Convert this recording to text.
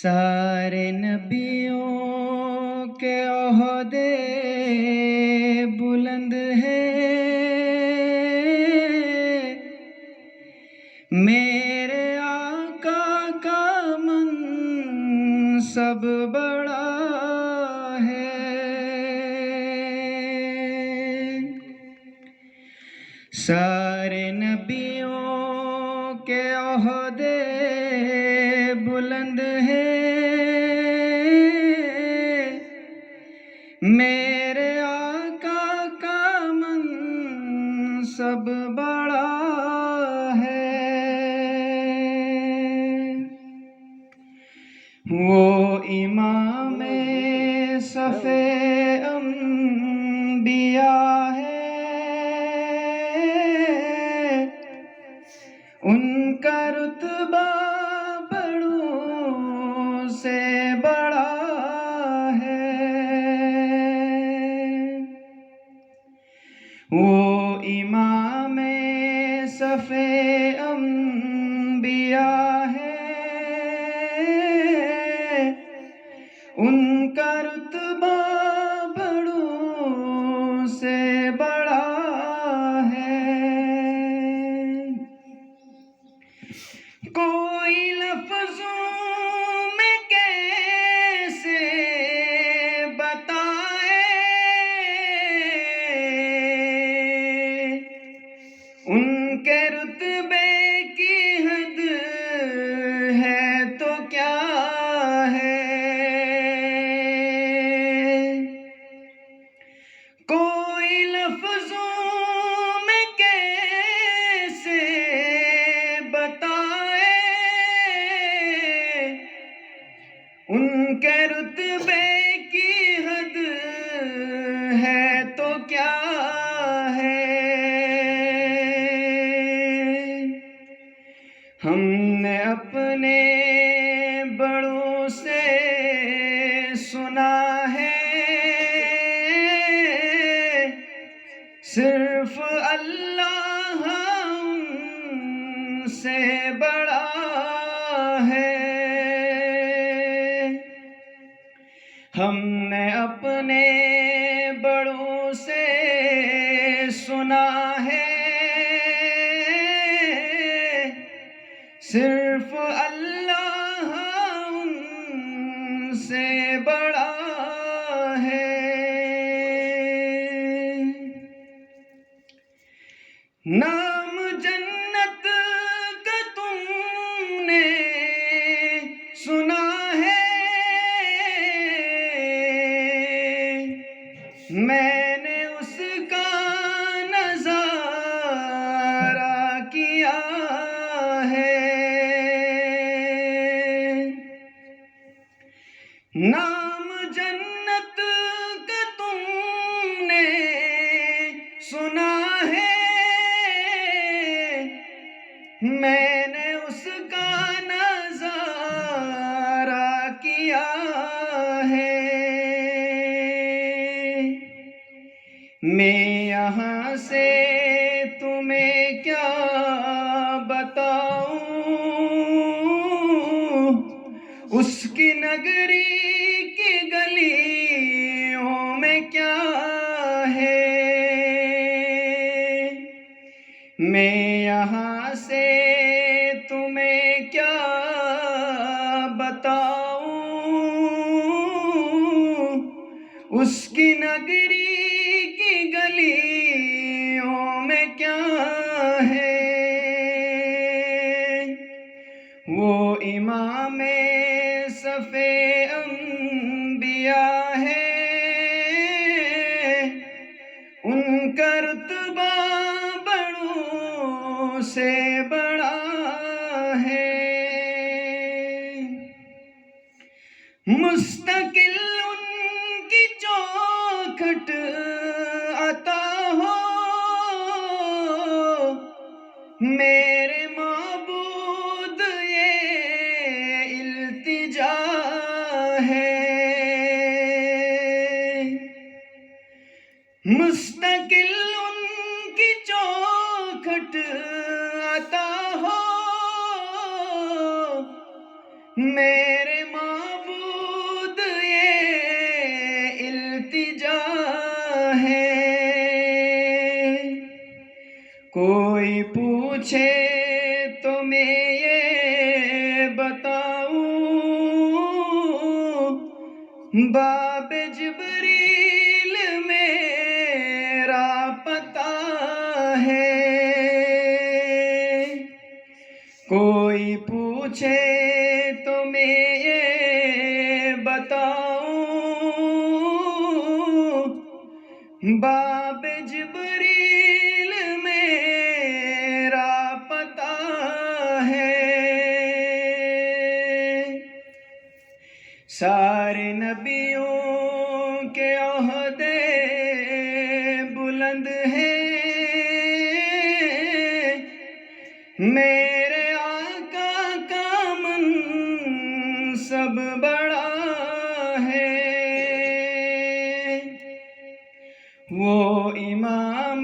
سارے نبیوں کے عہدے بلند ہے، میرے آقا کا منصب بڑا ہے۔ سارے نبیوں کے عہدے بلند ہے، میرے آقا کا منصب بڑا ہے۔ وہ امام صف انبیاء ہے، ان کا رتبہ بڑوں سے بڑا ہے۔ وہ امام صف انبیاء ہے، ان کا رتبہ بڑوں سے بڑا ہے۔ کوئی لفظوں میں کیسے بتائے ان کے رتبے کی حد ہے تو کیا ہے۔ کوئی لفظوں میں کیسے بتائے ان کے رتبے کی حد ہے تو کیا ہے۔ ہم نے اپنے بڑوں سے سنا ہے، صرف اللہ ان سے بڑا ہے۔ ہم نے اپنے بڑوں سے سنا ہے، صرف اللہ ان سے بڑا ہے۔ نام جنت کا تم نے سنا ہے، میں نے اس کا نظارہ کیا ہے۔ نام جنت کا تم نے سنا ہے، میں نے اس کا نظارہ کیا ہے۔ میں یہاں سے تمہیں کیا بتاؤں، اس کی نگری کی گلیوں میں کیا ہے۔ میں یہاں سے تمہیں کیا بتاؤں، اس کی نگری کی گلیوں میں کیا ہے۔ وہ امام صف انبیاء ہے، ان کا رتبہ بڑوں سے بڑا ہے۔ مستقل ان کی چوکھٹ عطا ہو، میرے معبود یہ التجا ہے۔ مستقل ان کی چوکھٹ عطا ہو، میرے باب جبریل میرا پتہ ہے، کوئی پوچھے تو میں یہ بتاؤں، باب جبریل میرا پتہ ہے۔ سارے نبیوں کے عہدے بلند ہیں، میرے آقا کا منصب بڑا ہے، وہ امام